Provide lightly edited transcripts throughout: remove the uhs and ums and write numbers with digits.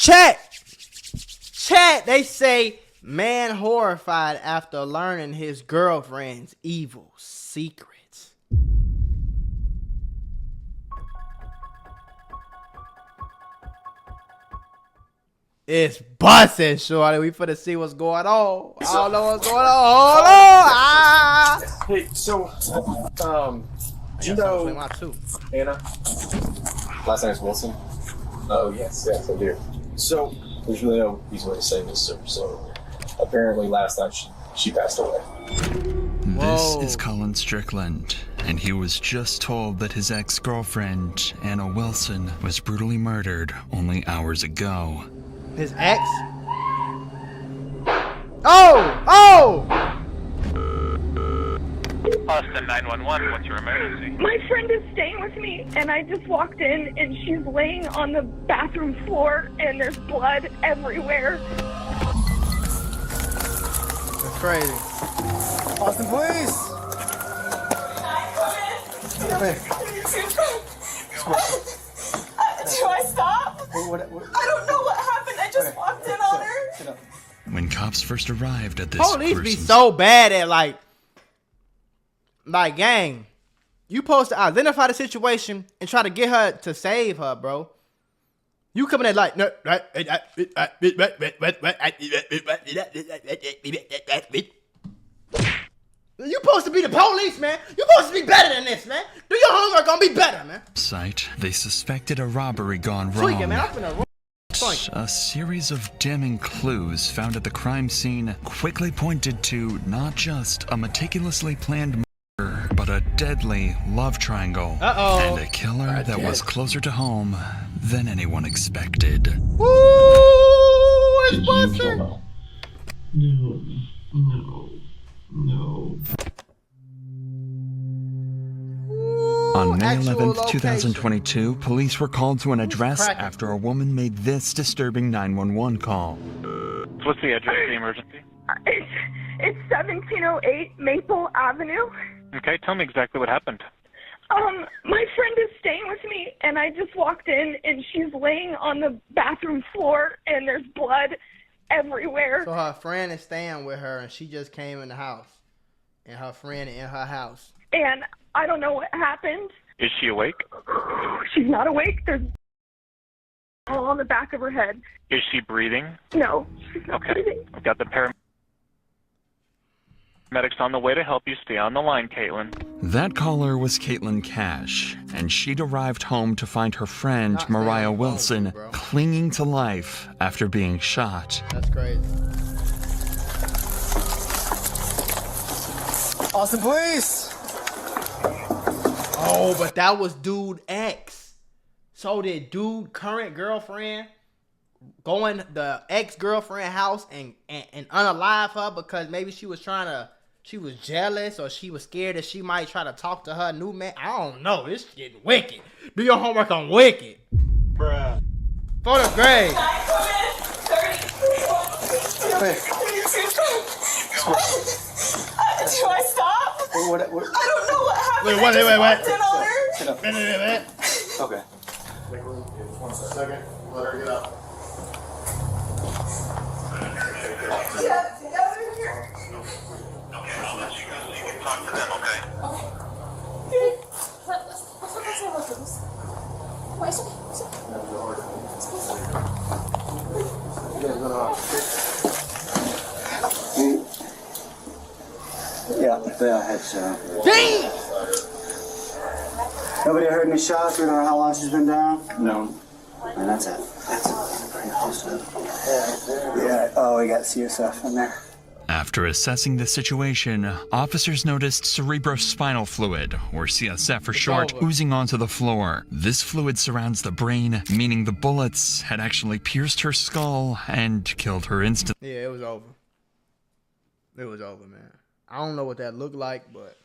Chat, they say man horrified after learning his girlfriend's evil secrets. It's busting, shorty. We finna see what's going on. I don't know what's going on. Hold on. Hey, so, do you know Anna? Last name's Wilson. Oh, yes, I do. So, there's really no easy way to say this, sir. So, apparently last night she passed away. This is Colin Strickland, and he was just told that his ex-girlfriend, Anna Wilson, was brutally murdered only hours ago. His ex? Oh! Austin 911, what's your emergency? My friend is staying with me, and I just walked in, and she's laying on the bathroom floor, and there's blood everywhere. That's crazy. Austin, please! Do I stop? I don't know what happened. I just walked in on her. When cops first arrived at this Police be so bad at like gang. You supposed to identify the situation and try to get her to save her, bro. You coming in like, no, you supposed to be the police, man. You supposed to be better than this, man. Do your homework, gonna be better, man. Site, they suspected a robbery gone wrong. Tweaking, man. I'm finna A series of damning clues found at the crime scene quickly pointed to not just a meticulously planned murder, but a deadly love triangle. And a killer that was closer to home than anyone expected. Woo! It's busting. No. On May 11th, 2022, police were called to an address after a woman made this disturbing 911 call. What's the address of the emergency? It's 1708 Maple Avenue. Okay, tell me exactly what happened. My friend is staying with me, and I just walked in, and she's laying on the bathroom floor, and there's blood everywhere. So her friend is staying with her, and she just came in the house, and her friend in her house. And I don't know what happened. Is she awake? She's not awake. There's all on the back of her head. Is she breathing? No, she's not breathing. I've got the paramedics on the way to help you. Stay on the line, Kaitlin. That caller was Kaitlin Cash, and she'd arrived home to find her friend, Mariah Wilson, clinging to life after being shot. That's crazy. Austin, please! Oh, but that was dude ex. So did dude current girlfriend go in the ex-girlfriend house and unalive her because maybe she was jealous or she was scared that she might try to talk to her new man. I don't know. This getting wicked. Do your homework on Wicked. Bruh. For the grade. Do I stop? I don't know what happened. Wait. Sit up. Wait. Okay. Wait 1 second. Let her get up. Yeah, over here. Okay, I'll let you go so you can talk to them, okay? Yeah, I had shot. Damn! Nobody heard any shots? We don't know how long she's been down? No. And that's it. Pretty close to it. Yeah. Oh, we got CSF in there. After assessing the situation, officers noticed cerebrospinal fluid, or CSF for short, oozing onto the floor. This fluid surrounds the brain, meaning the bullets had actually pierced her skull and killed her instantly. Yeah, it was over. It was over, man. I don't know what that looked like, but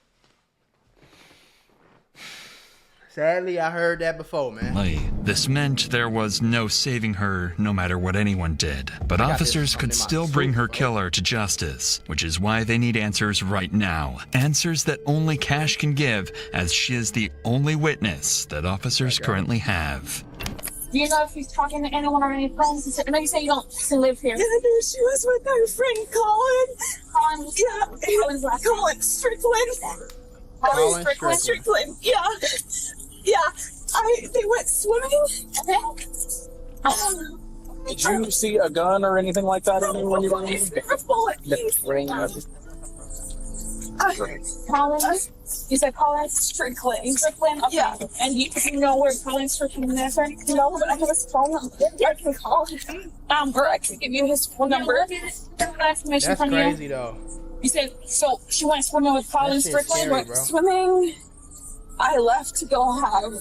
sadly, I heard that before, man. This meant there was no saving her, no matter what anyone did. But officers could still bring her killer to justice, which is why they need answers right now. Answers that only Cash can give, as she is the only witness that officers currently have. Do you know if he's talking to anyone or any friends? I know you say you don't live here. Yeah, no, she was with her friend Colin. Colin? Yeah. Colin's last name? Colin Strickland. Colin Strickland. Strickland. Yeah. Yeah. They went swimming. Okay. Did you see a gun or anything like that when you were in A bullet. Colin? You said Colin Strickland. Strickland? Okay. Yeah. And you know where Colin Strickland is, right? No, but I have his phone number. I can call him. Or I can give you his phone number. Information That's from crazy you. though. You said, so she went swimming with Colin That shit's Strickland? scary, bro. Swimming. I left to go have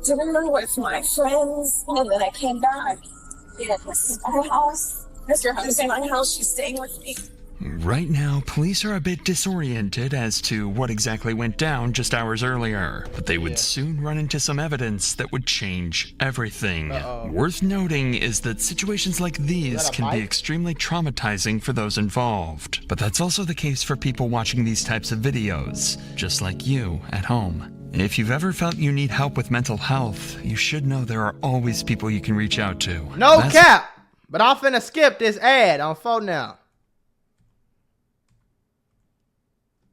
dinner with my friends, and then I came back. Yeah, this is my house. That's your house. This is my house. She's staying with me. Right now, police are a bit disoriented as to what exactly went down just hours earlier, but they would soon run into some evidence that would change everything. Worth noting is that situations like these can be extremely traumatizing for those involved, but that's also the case for people watching these types of videos, just like you at home. If you've ever felt you need help with mental health, you should know there are always people you can reach out to. No cap! But I'm finna skip this ad on phone now.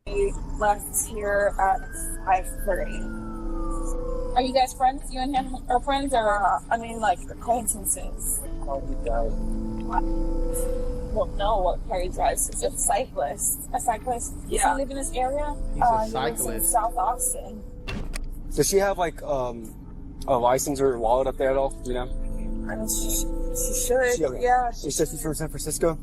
We left here at 5:30. Are you guys friends? You and him are friends, or I mean, like acquaintances. well, no? What car he drives? Is it A cyclist. a cyclist? Does Yeah. he live in this area? He's a He lives in cyclist. South Austin. Does she have like a license or a wallet up there at all? You know? I mean, she should. Okay. Yeah. She said she's from San Francisco.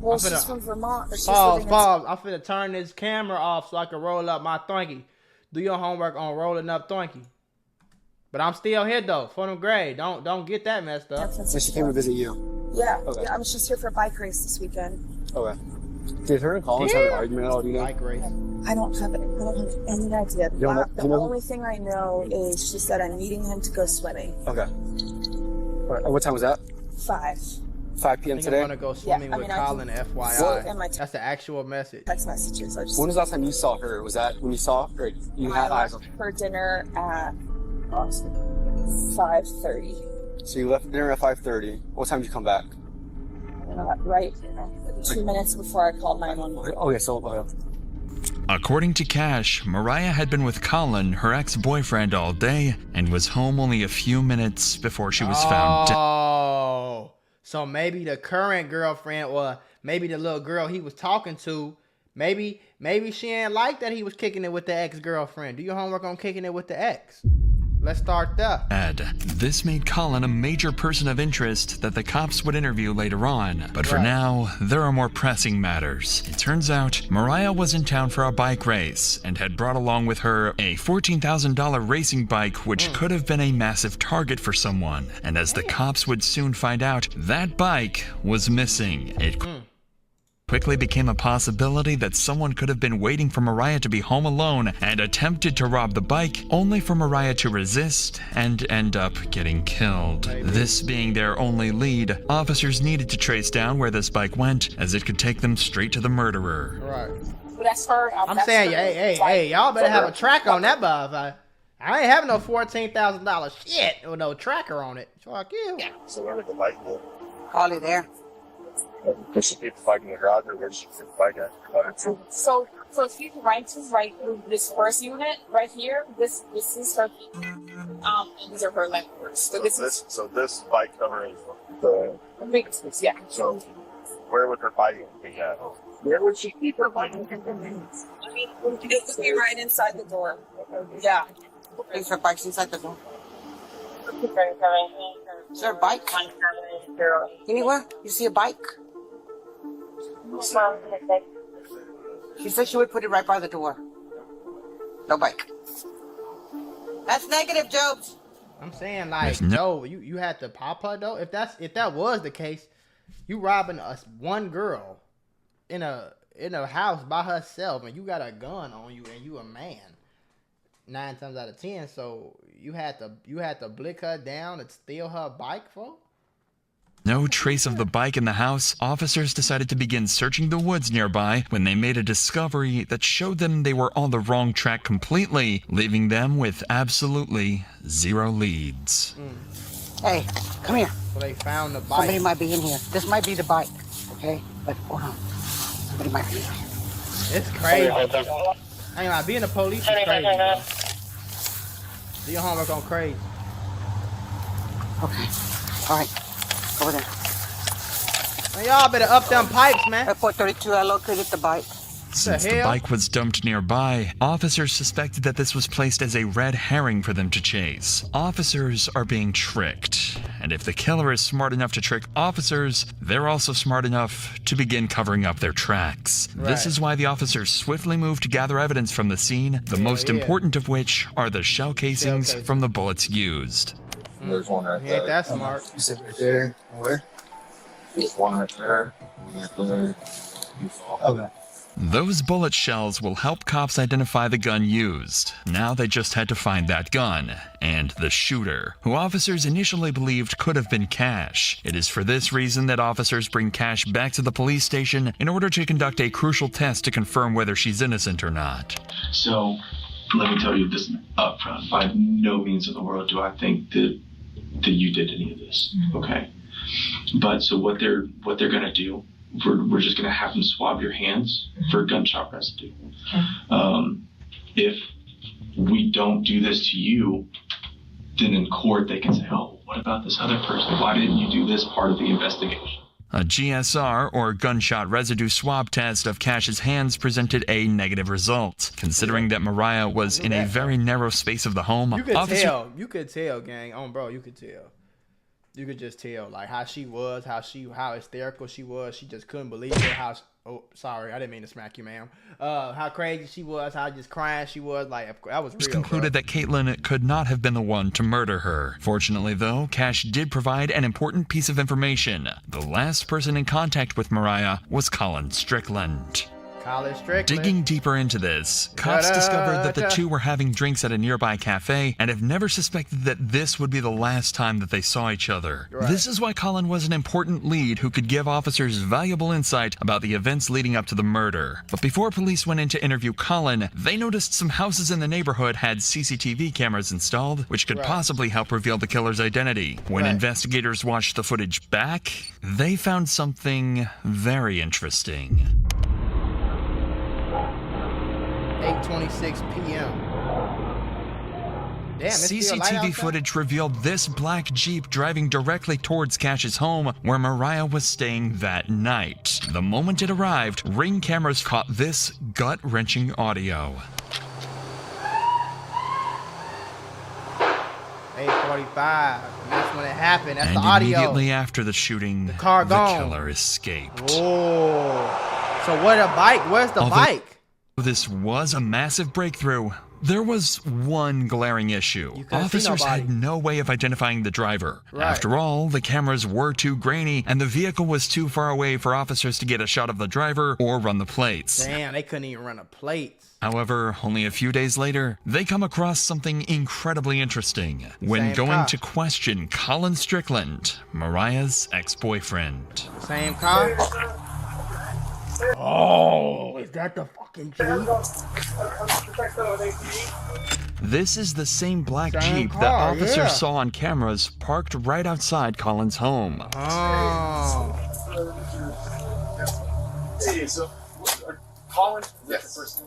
Well, I'm finna- she's from Vermont. But she's Pause, living in- pause. I'm finna turn this camera off so I can roll up my thunky. Do your homework on rolling up thunky. But I'm still here though, for them grade. Don't get that messed up. So she came to visit you. Yeah. Okay. Yeah. I'm just here for a bike race this weekend. Okay. Did her and Colin have an argument at all? Do you know? Bike race. I don't have any idea. You don't know- The you know- only thing I know is she said I'm meeting him to go swimming. Okay. All right. What time was that? 5. 5 I p.m. think today? I'm gonna go swimming I with mean, I Colin, can- FYI. And my That's the actual message. text messages. I just When was the last time you saw her? Was that when you saw her? Or you had I eyes left on her? for dinner at 5:30. So you left for dinner at 5:30. What time did you come back? Right 2 minutes before I called 911. Okay, so According to Cash, Mariah had been with Colin, her ex-boyfriend, all day and was home only a few minutes before she was found dead. Oh, so maybe the current girlfriend, or maybe the little girl he was talking to, maybe she ain't like that he was kicking it with the ex-girlfriend. Do your homework on kicking it with the ex. Let's start there. This made Colin a major person of interest that the cops would interview later on. But for now, there are more pressing matters. It turns out Mariah was in town for a bike race and had brought along with her a $14,000 racing bike, which could have been a massive target for someone. And as the cops would soon find out, that bike was missing. It quickly became a possibility that someone could have been waiting for Mariah to be home alone and attempted to rob the bike, only for Mariah to resist and end up getting killed. This being their only lead, officers needed to trace down where this bike went, as it could take them straight to the murderer. Right. Well, that's her. I'm saying, hey, y'all better have a track on that motherfucker. I ain't having no $14,000 shit with no tracker on it. Fuck you. Yeah. So where did the bike go? Probably there. Did she keep the bike in the garage, or where did she keep the bike at? So if you right this first unit right here, this is her. And these are her leftovers. So this bike covering the big, yeah. So where would her bike be at? Where would she keep her bike? I mean, it would be right inside the door. Yeah. Is her bike's inside the door? Is there a bike? Anywhere? You see a bike? She said she would put it right by the door. No bike. That's negative, Jobs. I'm saying, like, Joe, you had to pop her though. If that was the case, you robbing one girl in a house by herself, and you got a gun on you, and you a man. 9 times out of 10, so you had to blick her down and steal her bike, folks. No trace of the bike in the house, officers decided to begin searching the woods nearby when they made a discovery that showed them they were on the wrong track completely, leaving them with absolutely zero leads. Hey, come here. So they found the bike. Somebody might be in here. This might be the bike, okay? But hold on. Somebody might be in here. It's crazy. I ain't like being a police is crazy, bro. Do your homework on crazy. Okay. All right. Over there. Man, y'all better up them pipes, man. At 432, I located the bike. Since the bike was dumped nearby, officers suspected that this was placed as a red herring for them to chase. Officers are being tricked, and if the killer is smart enough to trick officers, they're also smart enough to begin covering up their tracks. Right. This is why the officers swiftly moved to gather evidence from the scene, the most important of which are the shell casings from the bullets used. There's one right He there. ain't that smart. You sit right there. Where? There's one right there. Okay. Those bullet shells will help cops identify the gun used. Now they just had to find that gun, and the shooter, who officers initially believed could have been Cash. It is for this reason that officers bring Cash back to the police station in order to conduct a crucial test to confirm whether she's innocent or not. So, let me tell you this up front. By no means in the world do I think that you did any of this, okay? But so what they're gonna do, we're just gonna have them swab your hands for gunshot residue. If we don't do this to you, then in court they can say, oh, what about this other person? Why didn't you do this part of the investigation? A GSR, or gunshot residue swab test of Cash's hands, presented a negative result. Considering that Mariah was in a very narrow space of the home, You could tell, gang. Bro, you could tell. You could just tell, like, how she was, how hysterical she was. She just couldn't believe it. Oh, sorry, I didn't mean to smack you, ma'am. How crazy she was, how just crying she was. Like, that was real. It was concluded that Kaitlin could not have been the one to murder her. Fortunately, though, Cash did provide an important piece of information. The last person in contact with Mariah was Colin Strickland. Digging deeper into this, cops discovered that the two were having drinks at a nearby cafe and have never suspected that this would be the last time that they saw each other. Right. This is why Colin was an important lead who could give officers valuable insight about the events leading up to the murder. But before police went in to interview Colin, they noticed some houses in the neighborhood had CCTV cameras installed, which could possibly help reveal the killer's identity. When investigators watched the footage back, they found something very interesting. 8:26 p.m. Damn, CCTV footage revealed this black Jeep driving directly towards Cash's home where Mariah was staying that night. The moment it arrived, Ring cameras caught this gut-wrenching audio. 8:45. And that's when it happened. That's and the audio. Immediately after the shooting, the killer escaped. Oh. So where's the bike? This was a massive breakthrough. There was one glaring issue. Officers had no way of identifying the driver. After all, the cameras were too grainy and the vehicle was too far away for officers to get a shot of the driver or run the plates. Damn, they couldn't even run the plates. However, only a few days later, they come across something incredibly interesting when going to question Colin Strickland, Mariah's ex-boyfriend. Same car? Oh, is that the fucking Jeep? This is the same black Jeep that officers saw on cameras parked right outside Colin's home. Oh. Hey, so Colin? Yes.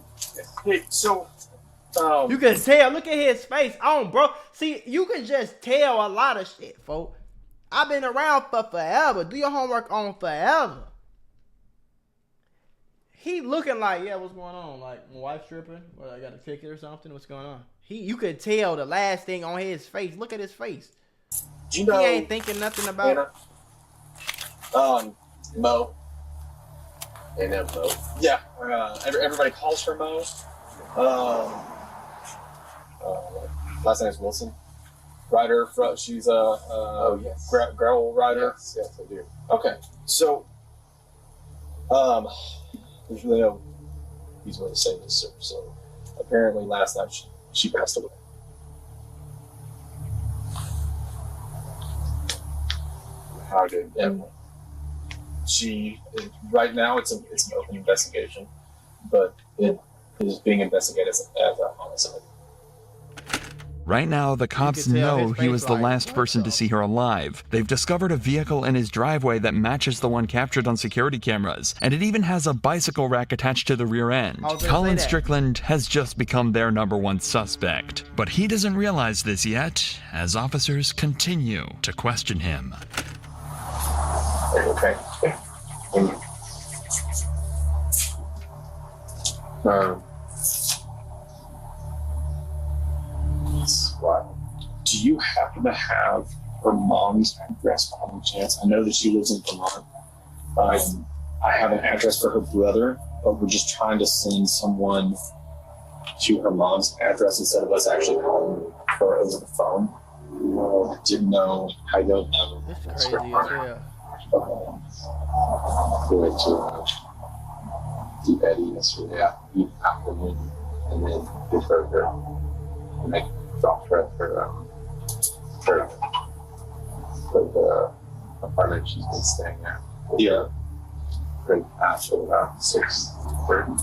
Hey, so you can tell. Look at his face on, bro. See, you can just tell a lot of shit, folks. I've been around for forever. Do your homework on forever. He looking like, yeah, what's going on? Like, my wife's tripping? Or I got a ticket or something? What's going on? You could tell the last thing on his face. Look at his face. Do you know, he ain't thinking nothing about it. Mo. They know Mo. Yeah, everybody calls her Mo. Last name is Wilson. Rider, she's a gravel rider. Yes, I do. Okay, so there's really no reason to say this, sir. So apparently last night she passed away. How did right now it's an open investigation, but it is being investigated as a homicide. Right now, the cops know he was the last person to see her alive. They've discovered a vehicle in his driveway that matches the one captured on security cameras, and it even has a bicycle rack attached to the rear end. Colin Strickland has just become their #1 suspect. But he doesn't realize this yet, as officers continue to question him. Okay. Do you happen to have her mom's address by any chance? I know that she lives in Vermont. I have an address for her brother, but we're just trying to send someone to her mom's address instead of us actually calling her over the phone. I didn't know. I don't have an address for her. Going to the Eddie yesterday afternoon, and then give her and I dropped her at her the apartment she's been staying at. Yeah. Right after about 6:30.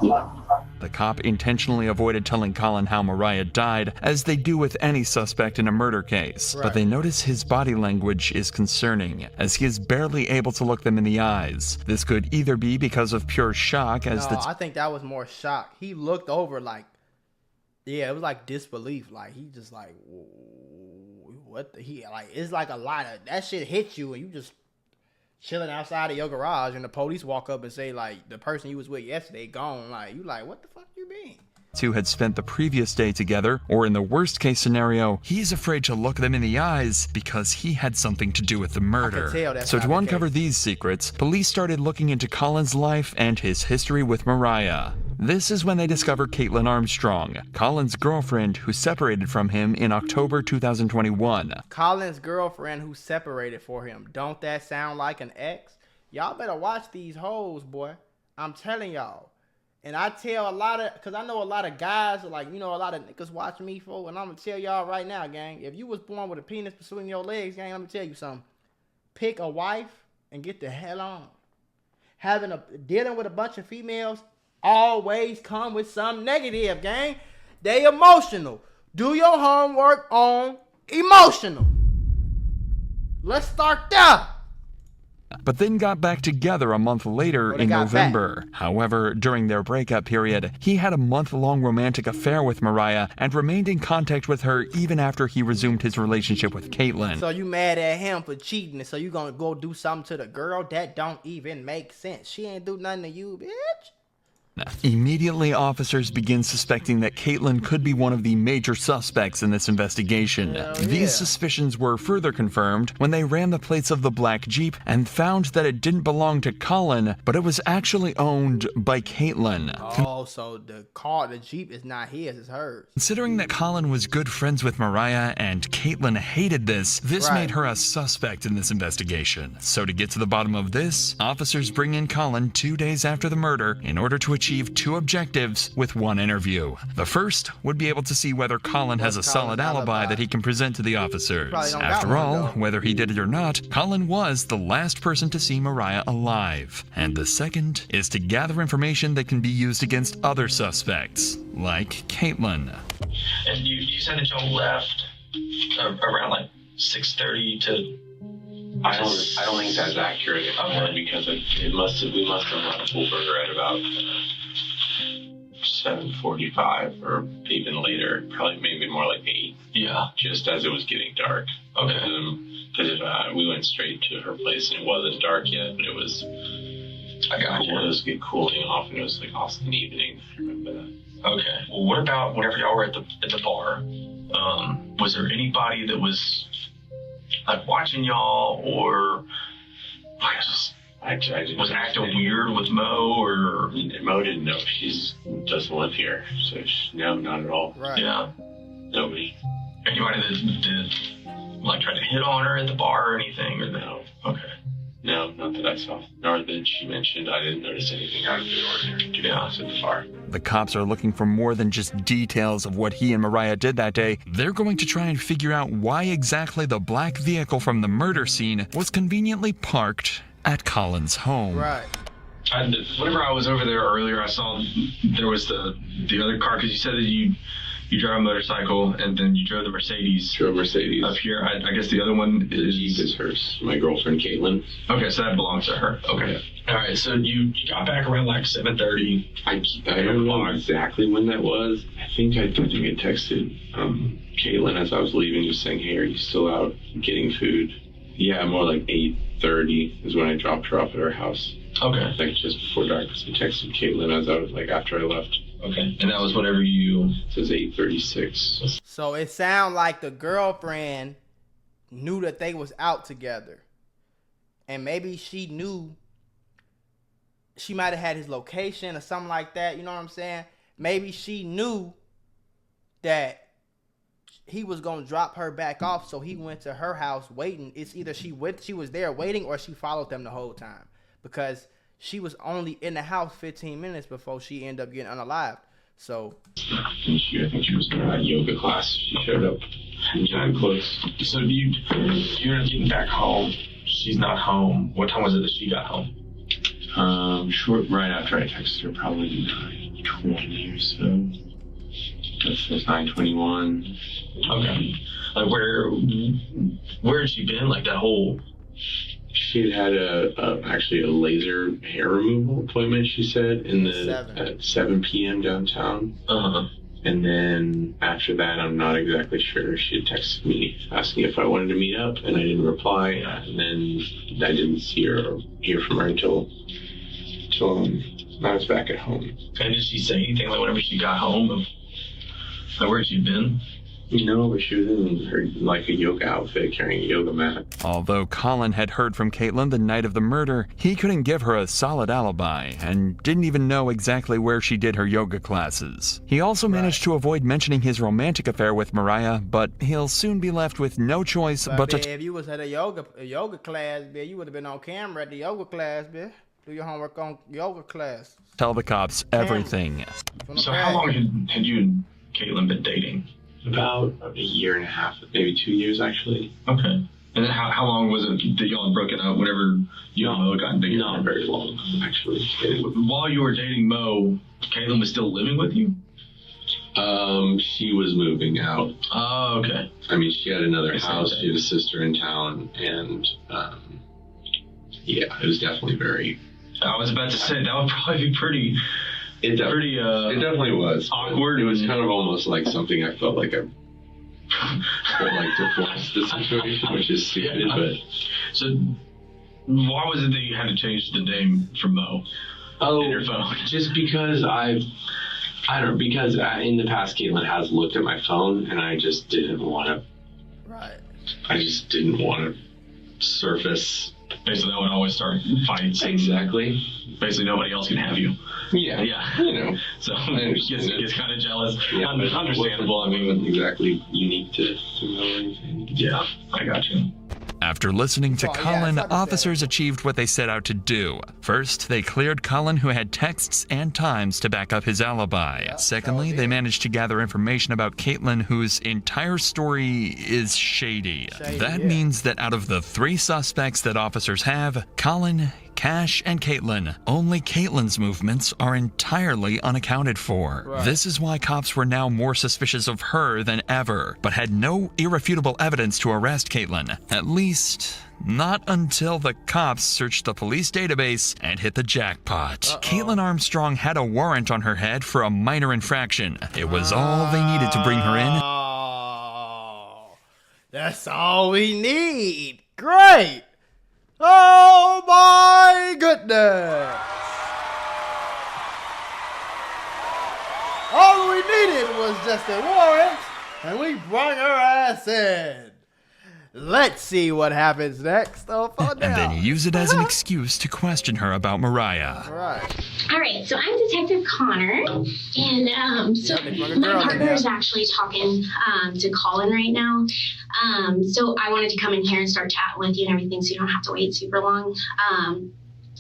Yeah. The cop intentionally avoided telling Colin how Mariah died, as they do with any suspect in a murder case. But they notice his body language is concerning, as he is barely able to look them in the eyes. This could either be because of pure shock, as I think that was more shock. He looked over like, it was like disbelief. Like, he just like, what the, it's like a lot of, that shit hit you and you just chilling outside of your garage and the police walk up and say, like, the person you was with yesterday gone. Like, you like, what the fuck you mean? Two had spent the previous day together, or in the worst case scenario, he's afraid to look them in the eyes because he had something to do with the murder. So to uncover these secrets, police started looking into Colin's life and his history with Mariah. This is when they discover Kaitlin Armstrong, Colin's girlfriend who separated from him in October 2021. Colin's girlfriend who separated for him. Don't that sound like an ex? Y'all better watch these hoes, boy. I'm telling y'all. And I tell a lot of, because I know a lot of guys, like, a lot of niggas watch me, for, and I'm going to tell y'all right now, gang, if you was born with a penis between your legs, gang, let me tell you something. Pick a wife and get the hell on. Dealing with a bunch of females always come with some negative, gang. They emotional. Do your homework on emotional. Let's start there. But then got back together a month later in November. However, during their breakup period, he had a month-long romantic affair with Mariah and remained in contact with her even after he resumed his relationship with Kaitlin. So you mad at him for cheating, so you gonna go do something to the girl? That don't even make sense. She ain't do nothing to you, bitch. Immediately, officers begin suspecting that Kaitlin could be one of the major suspects in this investigation. These suspicions were further confirmed when they ran the plates of the black Jeep and found that it didn't belong to Colin, but it was actually owned by Kaitlin. Oh, so the Jeep is not his, it's hers. Considering that Colin was good friends with Mariah and Kaitlin hated this made her a suspect in this investigation. So to get to the bottom of this, officers bring in Colin 2 days after the murder in order to achieve 2 objectives with 1 interview. The first would be able to see whether Colin has a solid alibi that he can present to the officers. After all, whether he did it or not, Colin was the last person to see Mariah alive. And the second is to gather information that can be used against other suspects, like Kaitlin. And you said that y'all left around like 6:30 to... I don't think that's accurate because we must have run Uber at about 7:45 or even later, probably maybe more like 8. Yeah. Just as it was getting dark. Okay. Because we went straight to her place and it wasn't dark yet, but it was. I got you. It was cooling off and it was like awesome evening. I remember that. Okay. Well, what about whenever y'all were at the bar? Was there anybody that was like watching y'all, or I was acting weird with Mo, or Mo didn't know she doesn't live here, so no, not at all. Right. Yeah. Nobody. Anybody that like tried to hit on her at the bar or anything, or no? Okay. No, not that I saw. Nor that she mentioned. I didn't notice anything out of the ordinary, to be honest, at the bar. The cops are looking for more than just details of what he and Mariah did that day. They're going to try and figure out why exactly the black vehicle from the murder scene was conveniently parked at Colin's home. Right. Whenever I was over there earlier, I saw there was the other car, because you said that You drive a motorcycle, and then you drove the Mercedes. Drove Mercedes. Up here. I guess the other one is... Jeep is hers. My girlfriend, Kaitlin. Okay, so that belongs to her. Okay. Yeah. All right, so you got back around like 7:30. I don't know exactly when that was. I think I texted Kaitlin as I was leaving, just saying, hey, are you still out getting food? Yeah, more like 8:30 is when I dropped her off at her house. Okay. Like just before dark. So I texted Kaitlin as I was like after I left. Okay. And that was whenever you... It says 8:36. So it sounded like the girlfriend knew that they was out together. And maybe she knew she might have had his location or something like that. You know what I'm saying? Maybe she knew that he was going to drop her back off. So he went to her house waiting. It's either she was there waiting or she followed them the whole time. Because she was only in the house 15 minutes before she ended up getting unalived. So I think she was in a yoga class. She showed up in time close. So you're getting back home. She's not home. What time was it that she got home? Short right after I texted her, probably 9:20 or so. That's 9:21. Okay. Like where had she been? Like that whole... She had actually a laser hair removal appointment, she said, at 7 p.m. downtown. Uh-huh. And then after that, I'm not exactly sure. She had texted me asking if I wanted to meet up, and I didn't reply. And then I didn't see her or hear from her until I was back at home. And did she say anything like whenever she got home of like where she'd been? No, but she was in her, like, a yoga outfit, carrying a yoga mat. Although Colin had heard from Kaitlin the night of the murder, he couldn't give her a solid alibi and didn't even know exactly where she did her yoga classes. He also managed to avoid mentioning his romantic affair with Mariah, but he'll soon be left with no choice but to... If you was at a yoga class, man, you would have been on camera at the yoga class, man. Do your homework on yoga class. Tell the cops everything. So how long had you and Kaitlin been dating? About a year and a half, maybe 2 years, actually. Okay. And then how long was it that y'all had broken up whenever you and Mo got together? Not very long, actually. While you were dating Mo, Kaitlin was still living with you? She was moving out. Oh, okay. I mean, she had another house. She had a sister in town, and yeah, it was definitely very... I was about to say, that would probably be pretty... It definitely was awkward. It was kind of almost like something I felt like to force the situation, which is stupid. Yeah. But so, why was it that you had to change the name from Mo? In your phone? Just because because in the past Kaitlin has looked at my phone, and I just didn't want to. Right. I just didn't want to surface. Basically, that would always start fights. Exactly. Basically, nobody else can have you. Yeah. You know. So gets kind of jealous. Yeah, understandable. I mean, wasn't exactly unique to Mo or anything. Yeah, I got you. After listening to Colin, officers achieved what they set out to do. First, they cleared Colin, who had texts and times to back up his alibi. Secondly, they managed to gather information about Kaitlin, whose entire story is shady. That means that out of the 3 suspects that officers have, Colin, Cash, and Kaitlin, only Caitlin's movements are entirely unaccounted for. Right. This is why cops were now more suspicious of her than ever, but had no irrefutable evidence to arrest Kaitlin. At least, not until the cops searched the police database and hit the jackpot. Kaitlin Armstrong had a warrant on her head for a minor infraction. It was all they needed to bring her in. Oh, that's all we need. Great. Oh my goodness! All we needed was just a warrant, and we brought her ass in. Let's see what happens next. And then use it as an excuse to question her about Mariah. All right, so I'm Detective Connor, and so my partner is actually talking to Colin right now. So I wanted to come in here and start chatting with you and everything, so you don't have to wait super long.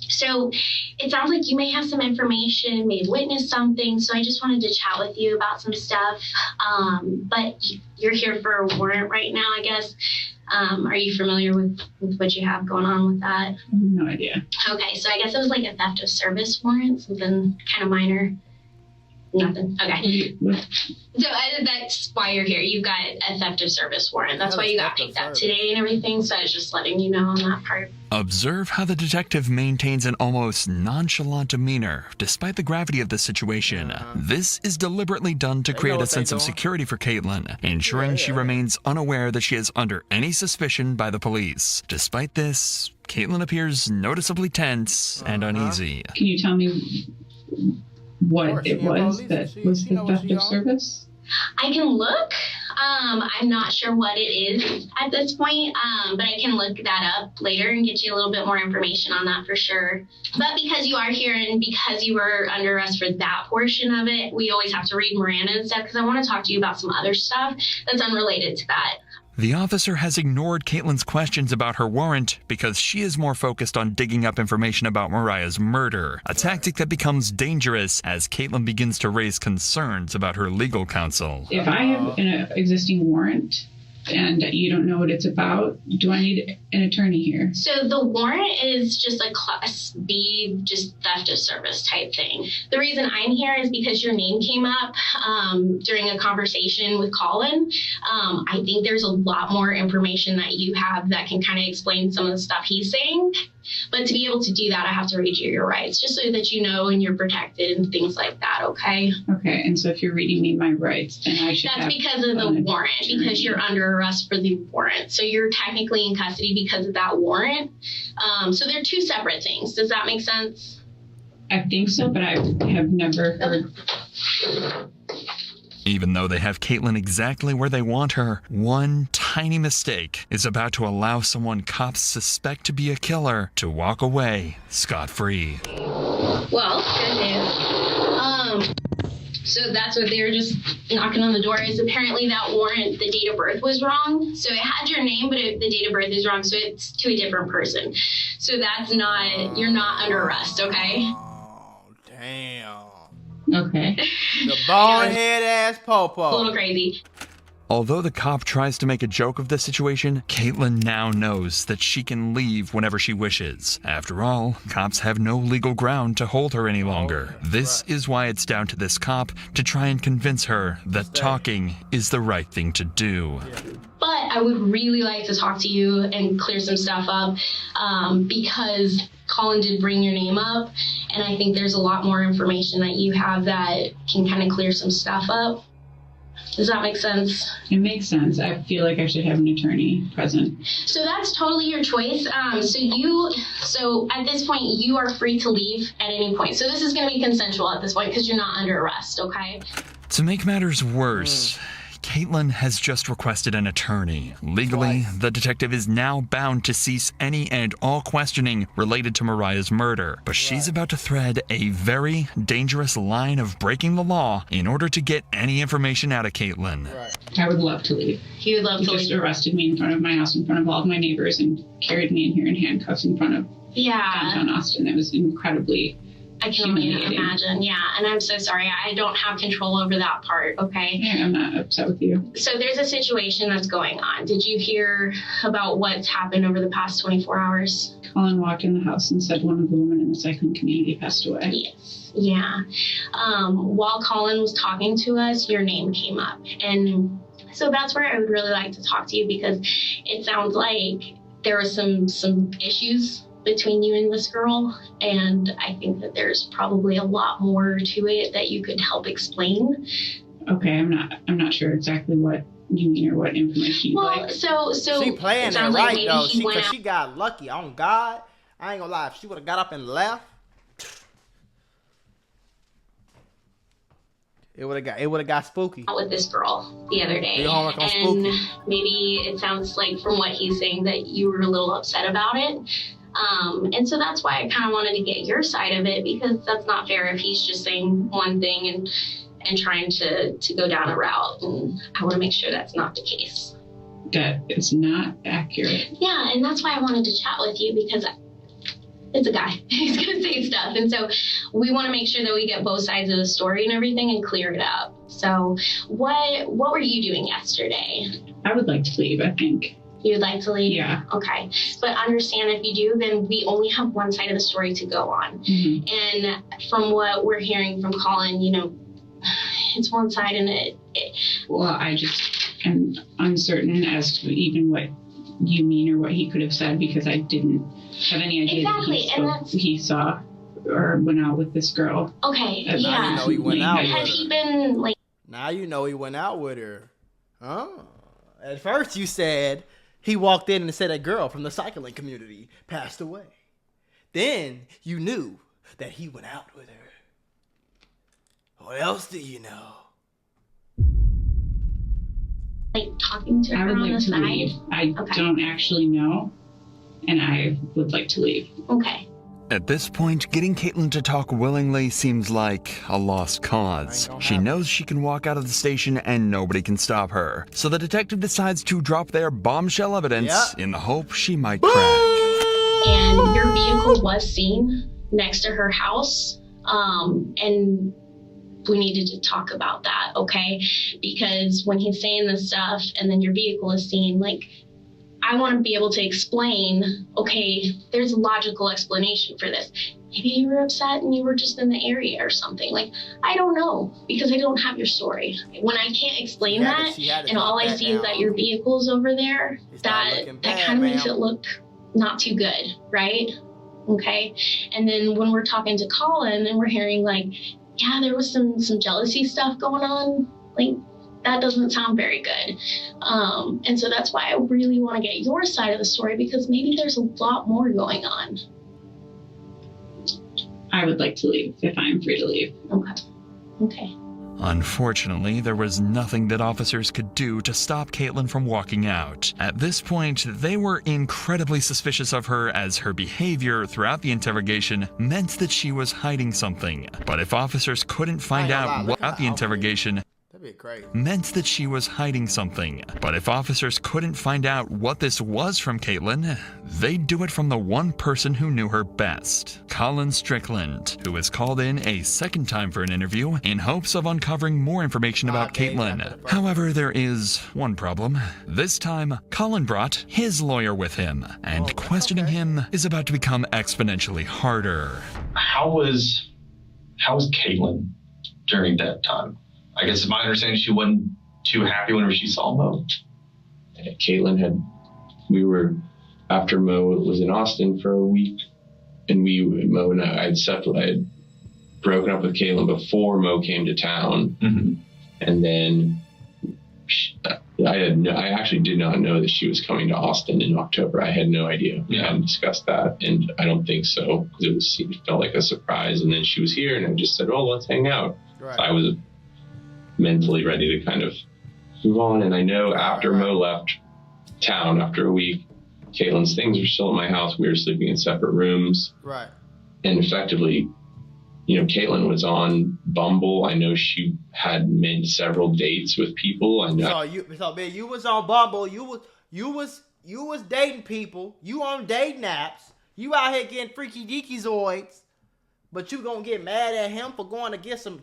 So it sounds like you may have some information, may have witnessed something, so I just wanted to chat with you about some stuff. But you're here for a warrant right now, I guess. Are you familiar with what you have going on with that? No idea. Okay, so I guess it was like a theft of service warrant, something kind of minor. Nothing. Okay. So that's why you're here. You've got a theft of service warrant. That's why you got picked up today and everything. So I was just letting you know on that part. Observe how the detective maintains an almost nonchalant demeanor despite the gravity of the situation. This is deliberately done to create a sense of security for Kaitlin, ensuring she remains unaware that she is under any suspicion by the police. Despite this, Kaitlin appears noticeably tense and uneasy. Can you tell me what it was that was the theft of service? I can look. I'm not sure what it is at this point, but I can look that up later and get you a little bit more information on that for sure. But because you are here and because you were under arrest for that portion of it, we always have to read Miranda and stuff because I want to talk to you about some other stuff that's unrelated to that. The officer has ignored Kaitlin's questions about her warrant because she is more focused on digging up information about Mariah's murder, a tactic that becomes dangerous as Kaitlin begins to raise concerns about her legal counsel. If I have an existing warrant and you don't know what it's about, do I need an attorney here? So the warrant is just a Class B, just theft of service type thing. The reason I'm here is because your name came up during a conversation with Colin. I think there's a lot more information that you have that can kind of explain some of the stuff he's saying. But to be able to do that, I have to read you your rights, just so that you know and you're protected and things like that, okay? Okay, and so if you're reading me my rights, then I should That's because of the warrant, because you're under arrest for the warrant. So you're technically in custody because of that warrant. So they're two separate things. Does that make sense? I think so, but I have never heard. Even though they have Kaitlin exactly where they want her, one tiny mistake is about to allow someone cops suspect to be a killer to walk away scot-free. Well, good news. So that's what they were just knocking on the door is apparently that warrant, the date of birth was wrong. So it had your name, but the date of birth is wrong. So it's to a different person. So that's not, you're not under arrest, okay? Oh, damn. Okay. The bonehead ass popo. A little crazy. Although the cop tries to make a joke of the situation, Kaitlin now knows that she can leave whenever she wishes. After all, cops have no legal ground to hold her any longer. This is why it's down to this cop to try and convince her that talking is the right thing to do. But I would really like to talk to you and clear some stuff up because Colin did bring your name up, and I think there's a lot more information that you have that can kind of clear some stuff up. Does that make sense? It makes sense. I feel like I should have an attorney present. So that's totally your choice. So at this point, you are free to leave at any point. So this is going to be consensual at this point because you're not under arrest, okay? To make matters worse, Kaitlin has just requested an attorney. Legally, the detective is now bound to cease any and all questioning related to Mariah's murder. But she's about to thread a very dangerous line of breaking the law in order to get any information out of Kaitlin. I would love to leave. He would love to leave. Just arrested me in front of my house, in front of all of my neighbors, and carried me in here in handcuffs in front of downtown Austin. It was incredibly I can only imagine, yeah. And I'm so sorry. I don't have control over that part, okay? Yeah, I'm not upset with you. So there's a situation that's going on. Did you hear about what's happened over the past 24 hours? Colin walked in the house and said one of the women in the cycling community passed away. Yes, yeah. While Colin was talking to us, your name came up. And so that's where I would really like to talk to you because it sounds like there were some issues between you and this girl, and I think that there's probably a lot more to it that you could help explain. Okay, I'm not sure exactly what you mean or what information you'd like. So she playing it right though. She got lucky. On God, I ain't gonna lie. If she would have got up and left, it would have got spooky. With this girl the other day, and spooky. Maybe it sounds like from what he's saying that you were a little upset about it. And so that's why I kind of wanted to get your side of it because that's not fair if he's just saying one thing and trying to go down a route. And I want to make sure that's not the case. That is not accurate. Yeah, and that's why I wanted to chat with you because it's a guy. He's going to say stuff. And so we want to make sure that we get both sides of the story and everything and clear it up. So what were you doing yesterday? I would like to leave, I think. You'd like to leave? Yeah. Okay. But understand if you do, then we only have one side of the story to go on. Mm-hmm. And from what we're hearing from Colin, it's one side and it. Well, I just am uncertain as to even what you mean or what he could have said, because I didn't have any idea that he saw or went out with this girl. Okay, And yeah. now you know he went out with Had her. he been like? Now you know he went out with her. Oh. At first you said he walked in and said a girl from the cycling community passed away. Then you knew that he went out with her. What else do you know? Like talking to her I would on like the to side? leave. I don't actually know, and I would like to leave. Okay. At this point, getting Kaitlin to talk willingly seems like a lost cause. She knows she can walk out of the station and nobody can stop her. So the detective decides to drop their bombshell evidence in the hope she might crack. And your vehicle was seen next to her house, and we needed to talk about that, okay? Because when he's saying this stuff and then your vehicle is seen, like, I want to be able to explain, okay, there's a logical explanation for this. Maybe you were upset and you were just in the area or something. Like, I don't know, because I don't have your story. When I can't explain that, and all I see is that your vehicle's over there, that kind of makes it look not too good, right? Okay? And then when we're talking to Colin and we're hearing, like, yeah, there was some jealousy stuff going on, like, that doesn't sound very good. And so that's why I really want to get your side of the story, because maybe there's a lot more going on. I would like to leave if I'm free to leave. Okay. Unfortunately, there was nothing that officers could do to stop Kaitlin from walking out. At this point, they were incredibly suspicious of her, as her behavior throughout the interrogation meant that she was hiding something. But if officers couldn't find out what about the interrogation, meant that she was hiding something. But if officers couldn't find out what this was from Kaitlin, they'd do it from the one person who knew her best, Colin Strickland, who was called in a second time for an interview in hopes of uncovering more information about Kaitlin. However, there is one problem. This time, Colin brought his lawyer with him, and questioning him is about to become exponentially harder. How was Kaitlin during that time? I guess it's my understanding she wasn't too happy whenever she saw Mo. Kaitlin we were, after Mo was in Austin for a week, and Mo and I had broken up with Kaitlin before Mo came to town. Mm-hmm. And then I actually did not know that she was coming to Austin in October. I had no idea. We hadn't discussed that, and I don't think so, because it felt like a surprise. And then she was here, and I just said, "Oh, let's hang out." Right. So I was mentally ready to kind of move on. And I know after Mo left town after a week, Kaitlin's things were still at my house. We were sleeping in separate rooms. Right. And effectively, Kaitlin was on Bumble. I know she had made several dates with people. I know. So man, you was on Bumble. You was dating people. You on dating apps. You out here getting freaky deaky zoids. But you gonna get mad at him for trying to get some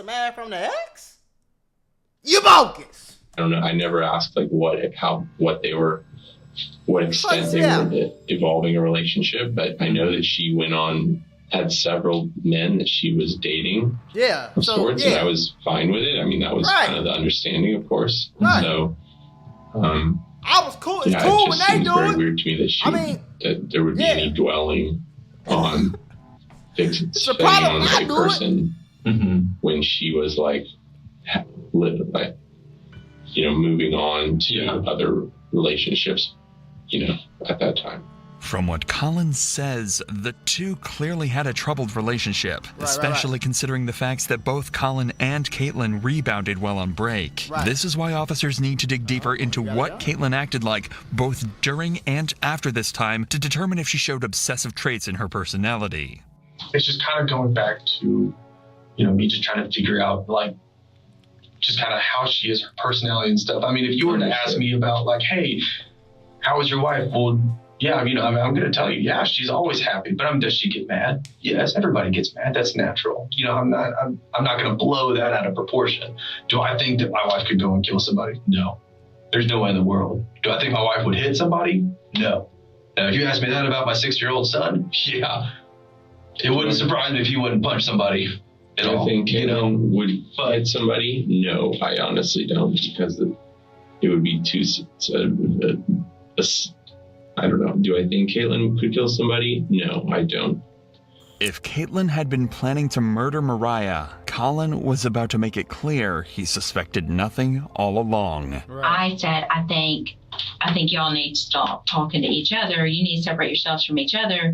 ad from the ex? You bogus. I don't know. I never asked what extent they were evolving a relationship, but I know that she had several men that she was dating. Yeah. Of sorts, and I was fine with it. I mean, that was kind of the understanding, of course. Right. So, I was cool. It's cool when they do it. It seems very weird to me that there would be any dwelling on fixing on a person when she was moving on to other relationships, at that time. From what Colin says, the two clearly had a troubled relationship, especially considering the facts that both Colin and Kaitlin rebounded while on break. Right. This is why officers need to dig deeper into what Kaitlin acted like both during and after this time to determine if she showed obsessive traits in her personality. It's just kind of going back to, me just trying to figure out, just kind of how she is, her personality and stuff. I mean, if you were to ask me about, hey, how was your wife? Well, yeah, I'm going to tell you, yeah, she's always happy. But does she get mad? Yes, everybody gets mad. That's natural. I'm not going to blow that out of proportion. Do I think that my wife could go and kill somebody? No. There's no way in the world. Do I think my wife would hit somebody? No. Now, if you ask me that about my 6-year-old son, yeah, it wouldn't surprise me if he wouldn't punch somebody And I think Kaitlin would hit somebody. No, I honestly don't, because it would be too. I don't know. Do I think Kaitlin could kill somebody? No, I don't. If Kaitlin had been planning to murder Mariah, Colin was about to make it clear he suspected nothing all along. I said, I think y'all need to stop talking to each other. You need to separate yourselves from each other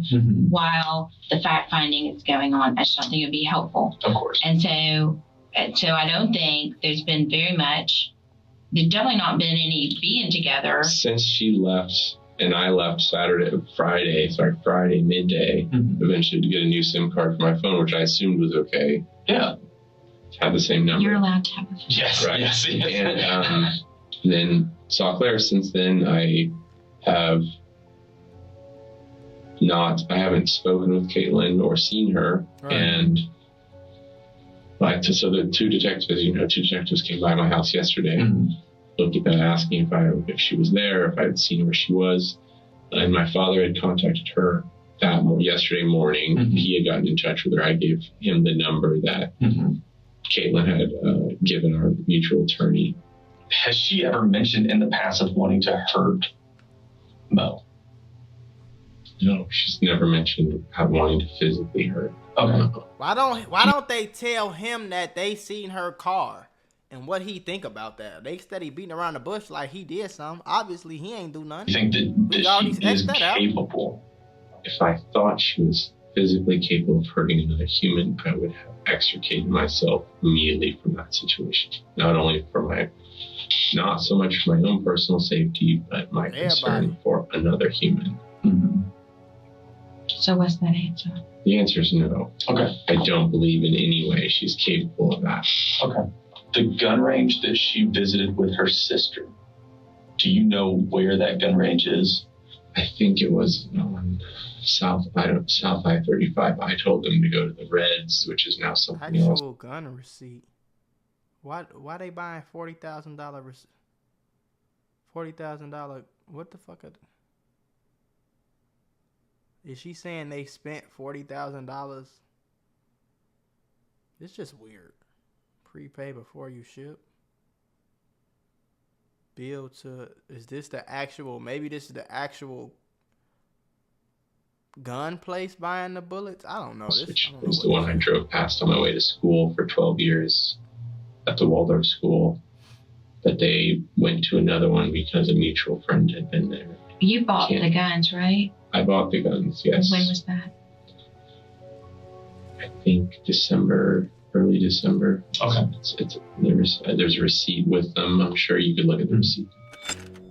while the fact finding is going on. I just don't think it would be helpful. Of course. And so I don't think there's been very much. There's definitely not been any being together since she left. And I left Friday midday, eventually to get a new SIM card for my phone, which I assumed was okay. Yeah. Had the same number. You're allowed to have a phone. Yes, right. Yes. And then saw Claire. Since then, I haven't spoken with Kaitlin or seen her. Right. And so the two detectives came by my house yesterday. Asking if she was there, if I had seen where she was. And my father had contacted her yesterday morning. He had gotten in touch with her. I gave him the number that Kaitlin had given our mutual attorney. Has she ever mentioned in the past of wanting to hurt Mo? No, she's never mentioned wanting to physically hurt. Okay. Why don't they tell him that they seen her car? And what he think about that? They steady beating around the bush like he did something. Obviously, he ain't do nothing. You think that she is capable? If I thought she was physically capable of hurting another human, I would have extricated myself immediately from that situation. Not only not so much for my own personal safety, but my concern for another human. So what's that answer? The answer is no. Okay. I don't believe in any way she's capable of that. Okay. The gun range that she visited with her sister, do you know where that gun range is? I think it was on South I-35. I told them to go to the Reds, which is now something else. Actual gun receipt. Why they buying $40,000? $40,000. What the fuck? Is she saying they spent $40,000? It's just weird. Prepay before you ship. Bill to. Is this the actual? Maybe this is the actual gun place buying the bullets. I don't know. This is the one I drove past on my way to school for 12 years at the Waldorf school. But they went to another one because a mutual friend had been there. You bought the guns, right? I bought the guns, yes. When was that? I think early December. Okay. There's a receipt with them. I'm sure you could look at the receipt.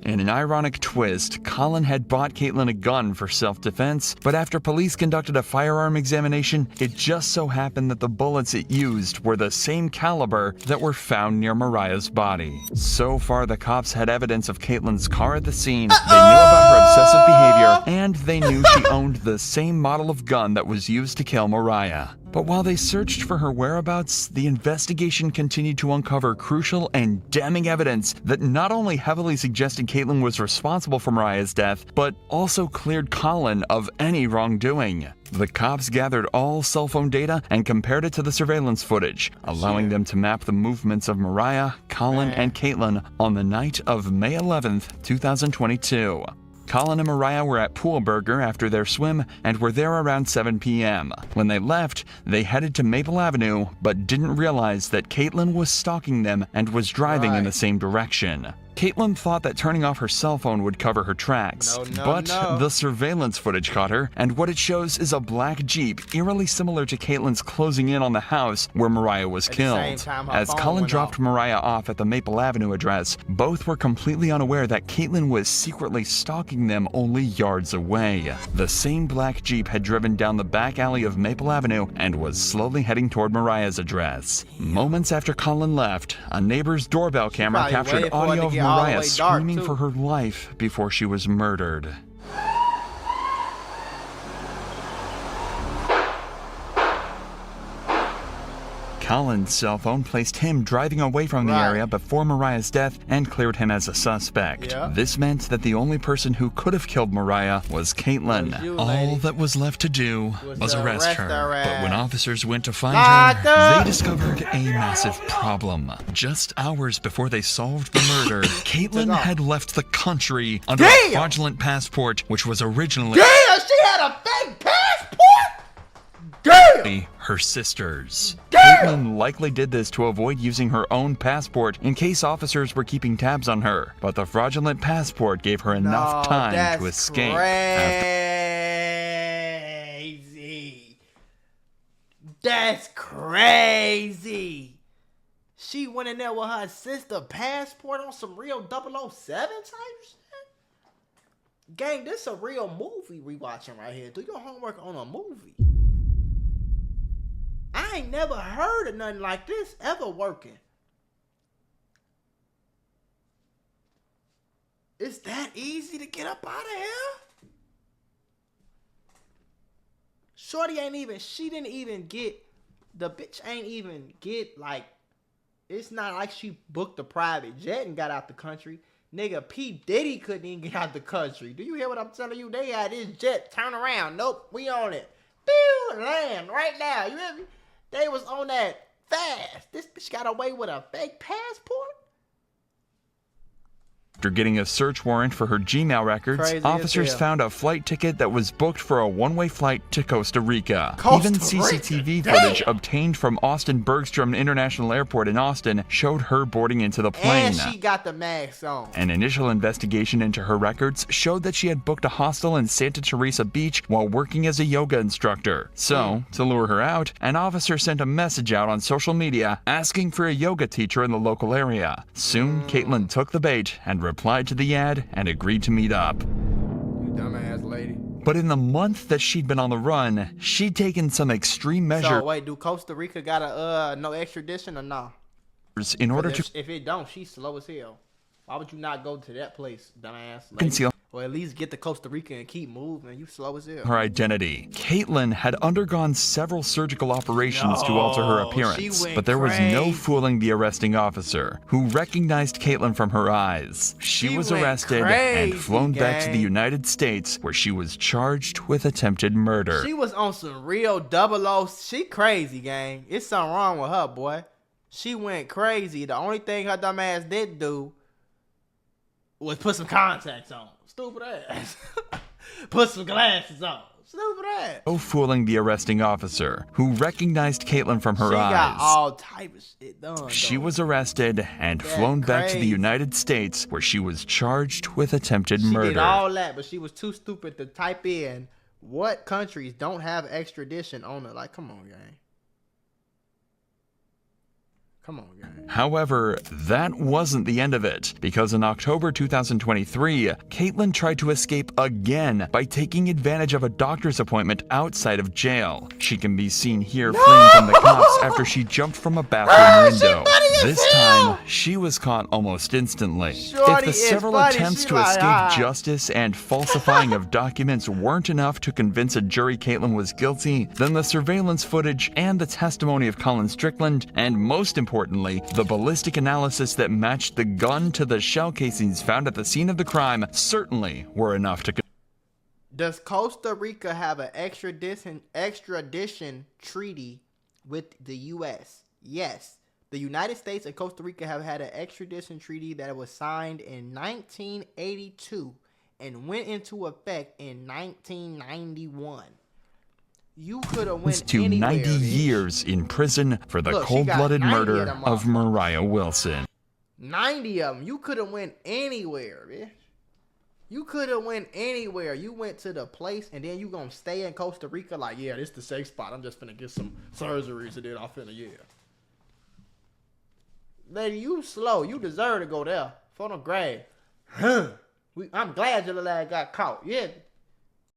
In an ironic twist, Colin had bought Kaitlin a gun for self-defense, but after police conducted a firearm examination, it just so happened that the bullets it used were the same caliber that were found near Mariah's body. So far, the cops had evidence of Kaitlin's car at the scene, they knew about her obsessive behavior, and they knew she owned the same model of gun that was used to kill Mariah. But while they searched for her whereabouts, the investigation continued to uncover crucial and damning evidence that not only heavily suggested Kaitlin was responsible for Mariah's death, but also cleared Colin of any wrongdoing. The cops gathered all cell phone data and compared it to the surveillance footage, allowing them to map the movements of Mariah, Colin, and Kaitlin on the night of May 11th, 2022. Colin and Mariah were at Pool Burger after their swim and were there around 7 p.m. When they left, they headed to Maple Avenue, but didn't realize that Kaitlin was stalking them and was driving in the same direction. Kaitlin thought that turning off her cell phone would cover her tracks, but the surveillance footage caught her, and what it shows is a black Jeep eerily similar to Kaitlin's closing in on the house where Mariah was killed. As Colin dropped Mariah off at the Maple Avenue address, both were completely unaware that Kaitlin was secretly stalking them only yards away. The same black Jeep had driven down the back alley of Maple Avenue and was slowly heading toward Mariah's address. Moments after Colin left, a neighbor's doorbell camera captured audio of Mariah screaming for her life before she was murdered. Colin's cell phone placed him driving away from the area before Mariah's death and cleared him as a suspect. Yeah. This meant that the only person who could have killed Mariah was Kaitlin. All that was left to do was arrest her. But when officers went to find her, they discovered a massive problem. Just hours before they solved the murder, Kaitlin had left the country under a fraudulent passport, which was originally she had a fake passport? Damn! her sister's. Kaitlin likely did this to avoid using her own passport in case officers were keeping tabs on her, but the fraudulent passport gave her enough time to escape. Crazy. That's crazy. She went in there with her sister passport on some real 007 type shit? Gang, this a real movie we watching right here. Do your homework on a movie. I ain't never heard of nothing like this ever working. It's that easy to get up out of here? Shorty ain't even, she didn't even get, the bitch ain't even get, like, it's not like she booked a private jet and got out the country. Nigga, P. Diddy couldn't even get out the country. Do you hear what I'm telling you? They had this jet turn around. Nope, we on it. Pew, land right now. You hear me? They was on that fast. This bitch got away with a fake passport? After getting a search warrant for her Gmail records, officers found a flight ticket that was booked for a one-way flight to Costa Rica. Even CCTV footage obtained from Austin Bergstrom International Airport in Austin showed her boarding into the plane. And she got the mask on. An initial investigation into her records showed that she had booked a hostel in Santa Teresa Beach while working as a yoga instructor. So, to lure her out, an officer sent a message out on social media asking for a yoga teacher in the local area. Soon, Kaitlin took the bait and replied to the ad and agreed to meet up. You dumbass lady. But in the month that she'd been on the run, she'd taken some extreme measures. So wait, do Costa Rica got a no extradition or no? In order to if it don't, she's slow as hell. Why would you not go to that place, dumbass lady? Conceal. Or at least get to Costa Rica and keep moving. You slow as hell. Her identity. Kaitlin had undergone several surgical operations to alter her appearance, but there was no fooling the arresting officer, who recognized Kaitlin from her eyes. She was arrested and flown back to the United States, where she was charged with attempted murder. She was on some real 00. She crazy, gang. It's something wrong with her, boy. She went crazy. The only thing her dumb ass did do was put some contacts on. Stupid ass. Put some glasses on. Stupid ass. No fooling the arresting officer, who recognized Kaitlin from her eyes. She got all type of shit done. She was arrested and flown back to the United States, where she was charged with attempted murder. She did all that, but she was too stupid to type in what countries don't have extradition on it. Like, come on, gang. Come on, gang. However, that wasn't the end of it, because in October 2023, Kaitlin tried to escape again by taking advantage of a doctor's appointment outside of jail. She can be seen here fleeing from the cops after she jumped from a bathroom window. This time, she was caught almost instantly. If the several attempts to escape justice and falsifying of documents weren't enough to convince a jury Kaitlin was guilty, then the surveillance footage and the testimony of Colin Strickland, and most importantly, the ballistic analysis that matched the gun to the shell casings found at the scene of the crime certainly were enough to. Does Costa Rica have an extradition treaty with the U.S.? Yes. The United States and Costa Rica have had an extradition treaty that was signed in 1982 and went into effect in 1991. You could have went to anywhere, 90 years in prison for the cold-blooded murder of Mariah Wilson. 90 of them. You could have went anywhere, bitch. You could have went anywhere. You went to the place, and then you gonna stay in Costa Rica like, yeah, this the safe spot. I'm just finna get some surgeries, and then I'm finna, yeah. Lady, you slow. You deserve to go there. For the grave. Huh. I'm glad your little ass got caught. Yeah.